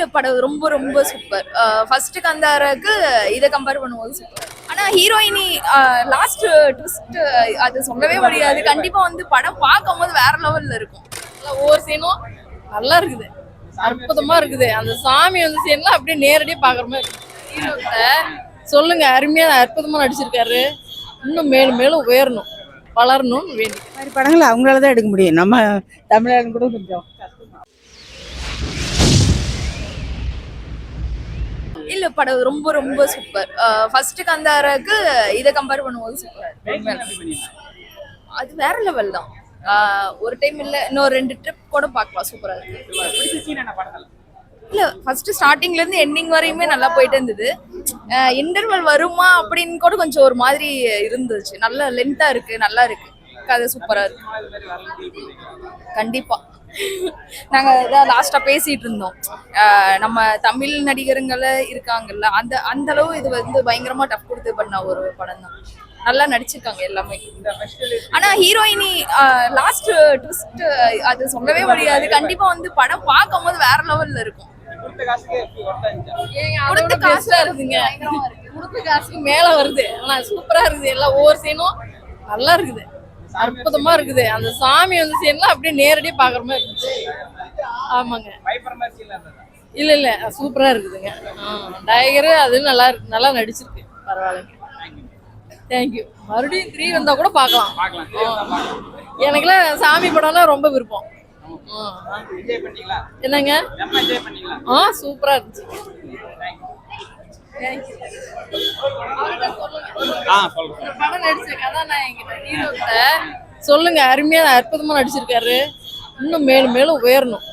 இல்ல படம் ரொம்ப ரொம்ப சூப்பர். ஃபர்ஸ்ட் காந்தாராக்கு இதை கம்பேர் பண்ணும்போது சூப்பர். ஆனா ஹீரோயினி லாஸ்ட் ட்விஸ்ட் அது சொல்லவே முடியாது. கண்டிப்பா வந்து படம் பார்க்கும்போது வேற லெவல்ல இருக்கும். ஒவ்வொரு சீனும் நல்லா இருக்குது, அற்புதமா இருக்குது. அந்த சாமி வந்து சீன்லாம் அப்படியே நேரடியாக பார்க்குற மாதிரி இருக்கு. ஹீரோட்ட சொல்லுங்க, அருமையா அற்புதமா நடிச்சிருக்காரு. இன்னும் மேலும் மேலும் உயரணும், வளரணும்னு வேண்டி. இந்த மாதிரி படங்கள் அவங்களால தான் எடுக்க முடியும். நம்ம தமிழர்கள் கூட கொஞ்சம் இல்ல படம் ரொம்ப ரொம்ப சூப்பர். ஃபர்ஸ்ட் காந்தாராக்கு இதை கம்பேர் பண்ணும்போது சூப்பர். அது வேற லெவல் தான். ஒரு டைம் இல்ல, இன்னொரு 2 ட்ரிப் கூட பார்க்கலாம். சூப்பரா இருக்கு. இல்ல ஃபர்ஸ்ட் ஸ்டார்டிங்ல இருந்து எண்டிங் வரையுமே நல்லா போயிட்டு இருந்தது. இன்டர்வல் வருமா அப்படின்னு கூட கொஞ்சம் ஒரு மாதிரி இருந்துச்சு. நல்ல லென்த்தா இருக்கு, நல்லா இருக்கு. கதை சூப்பரா இருக்கு. கண்டிப்பா நாங்க இதான் லாஸ்டா பேசிட்டு இருந்தோம். நம்ம தமிழ் நடிகருங்கள இருக்காங்கல்ல, அந்த அந்த அளவு இது வந்து பயங்கரமா டஃப் கொடுத்து பண்ண ஒரு படம் தான். நல்லா நடிச்சிருக்காங்க எல்லாமே. ஆனா ஹீரோயினி லாஸ்ட் ட்விஸ்ட் அது சொல்லவே முடியாது. கண்டிப்பா வந்து படம் பார்க்கும்போது வேற லெவல்ல இருக்கும். கொடுத்த காசா இருக்குங்க, கொடுத்த காசுக்கு மேல வருது. ஆனா சூப்பரா இருக்குது. எல்லாம் ஒவ்வொரு சீனும் நல்லா இருக்குது, அற்புதமா இருக்குது. அந்த சாமி வந்து சீன்லாம் அப்படியே நேரடியாக பார்க்குற மாதிரி இருந்துச்சு. ஆமாங்க, இல்ல இல்ல சூப்பரா இருக்குதுங்க. டைகரு அது நல்லா இருக்கு, நல்லா நடிச்சிருக்கு. பரவாயில்லைங்க, தேங்க்யூ. மறுபடியும் 3 வந்தா கூட பார்க்கலாம். எனக்குலாம் சாமி படம்லாம் ரொம்ப விருப்பம். என்னங்க, சூப்பரா இருந்துச்சு. படம் நடிச்ச கதாநாயகன் ஹீரோட்ட சொல்லுங்க, அருமையா அற்புதமா நடிச்சிருக்காரு. இன்னும் மேலும் மேலும் உயரணும்,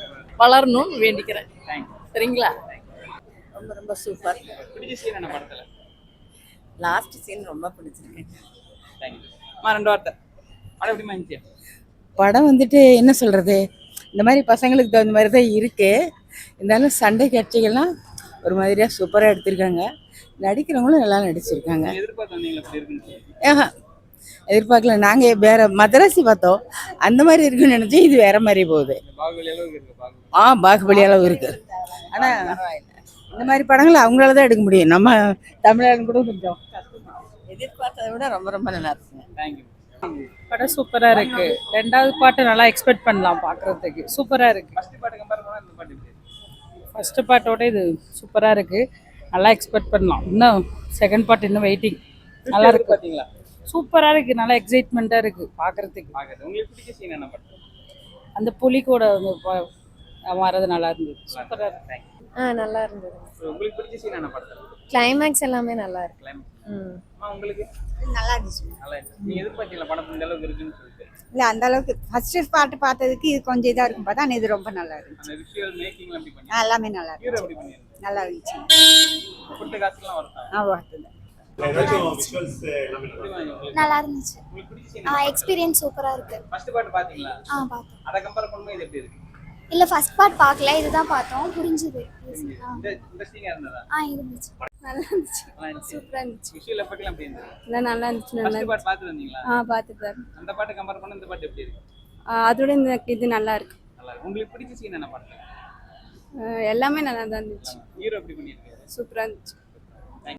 வளரணும்னு வேண்டிக்கிறேன். சரிங்களா? ரொம்ப ரொம்ப சூப்பர். லாஸ்ட் சீன் ரொம்ப பிடிச்சிருக்கு. படம் வந்துட்டு என்ன சொல்றது, இந்த மாதிரி பசங்களுக்கு தகுந்த மாதிரி தான் இருக்கு. இருந்தாலும் சண்டை காட்சிகள்லாம் ஒரு மாதிரியா சூப்பராக எடுத்திருக்காங்க. நடிக்கிறவங்களும் நல்லா நடிச்சிருக்காங்க. எதிர்பார்க்கல. நாங்கள் வேற மதராசி பார்த்தோம், அந்த மாதிரி இருக்குன்னு நினைச்சோம். இது வேற மாதிரி போகுது. பாகுபலி அளவு இருக்கு. ஆனால் இந்த மாதிரி படங்கள் அவங்களால தான் எடுக்க முடியும். நம்ம தமிழர்கள் கூட கொஞ்சம் எதிர்பார்த்ததை விட ரொம்ப ரொம்ப நல்லா இருக்குங்க. படம் சூப்பரா இருக்கு. 2வது பாட்டு நல்லா எக்ஸ்பெக்ட் பண்ணலாம் பார்க்கறதுக்கு. சூப்பரா இருக்கு. ஃபர்ஸ்ட் பாட்டோட இது சூப்பரா இருக்கு, நல்லா எக்ஸ்பெக்ட் பண்ணலாம். இன்னும் செகண்ட் பார்ட் இன்னும் வெயிட்டிங். நல்லா இருக்கு, சூப்பரா இருக்கு, நல்லா எக்ஸைட்மெண்ட்டா இருக்கு பார்க்கறதுக்கு. அந்த புலி கூட வர்றது நல்லா இருந்தது. சூப்பரா இருக்கு. நல்லா இருந்தது. கிளைமேக்ஸ் எல்லாமே நல்லா இருக்கு. நல்லா இருந்துச்சு. இல்லை அந்த அளவுக்கு ஃபர்ஸ்ட் பாட்டு பார்த்ததுக்கு இது கொஞ்சம் இதாக இருக்கும் பார்த்தா, இது ரொம்ப நல்லா இருந்துச்சு. எல்லாமே நல்லா இருந்துச்சு, நல்லா இருந்துச்சு. நல்லா இருந்துச்சு. எக்ஸ்பீரியன்ஸ் சூப்பரா இருக்கு. இல்ல ஃபர்ஸ்ட் பார்ட் பார்க்கல, இதுதான் பார்த்தோம், புரிஞ்சுது. இருந்துச்சு, நல்லா இருந்துச்சு, சூப்பரா இருந்துச்சு. விஷுவல் எஃபெக்ட்லாம் எப்படி இருந்துச்சு? நல்லா இருந்துச்சு. ஃபர்ஸ்ட் பார்ட் பார்த்து வந்தீங்களா? பார்த்துட்டு. அந்த பாட்டு கம்பேர் பண்ண இந்த பாட்டு எப்படி இருக்கு? அதோட இந்த இது நல்லா இருக்கு. நல்லா இருக்கு. உங்களுக்கு பிடிச்ச சீன் என்ன பாட்டு? எல்லாமே நல்லா தான் இருந்துச்சு. ஹீரோ எப்படி பண்ணிருக்காரு? சூப்பரா இருந்துச்சு.